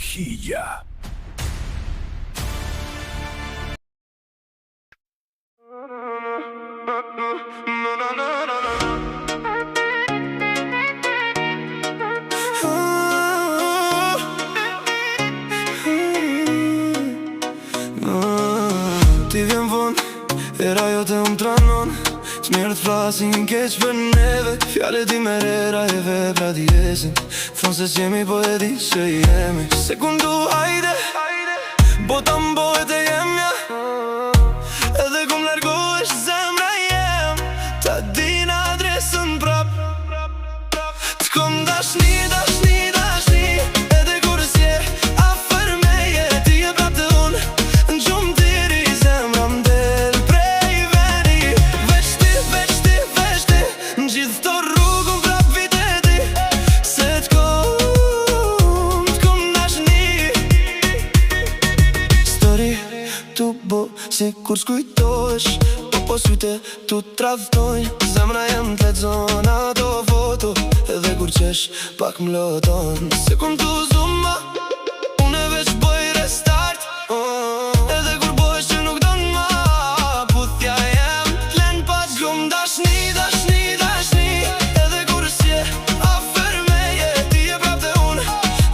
Hija. Ti vjen von, era jote tranon. S'mirë t'flasin keq për neve. Fjallet i merera e vepra t'jesin. Thonë se s'jemi po e di që jemi. Sekundu hajde, bota m'bojt e jemja. Edhe kum largohesh zemra jem. Ta din adresën prap. T'kom dashni, dashni, dashni. Edhe kur s'je afer meje. Ti e prap të unë n'gjumë tiri. Zemra m'del prej veni. Veç ti, veç ti, veç ti. N'gjith të rrugën prap viteti. Se t'kom dashni. Story tu bo si kur s'kujtohesh. Po syte tu t'radhtojnë. Zemra jem t'lexon ato foto. Edhe kur qesh pak m'loton. Se kum tu zuma, unë veç boj restart. Edhe kur bojsh që nuk don ma, puthja jem t'len pa t'kom dashni, dashni, dashni. Edhe kur s'je afer meje. Ti e prap të unë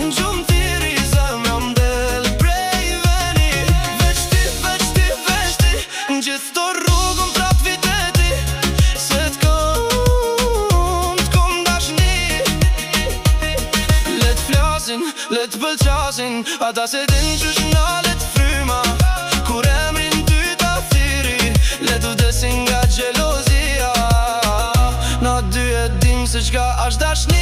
n'gjumë tiri. Zemra m'del prej veni. Veç ti, veç ti, veç ti. N'gjith të rrugën prap viteti. Se t'kom dashni. Let flasin, let pëlqasin. Ata se din qysh nalet fryma. Kur emrin ty ta thiri. Let u desin nga gjelozia. Na dy e dim se qka asht dashni.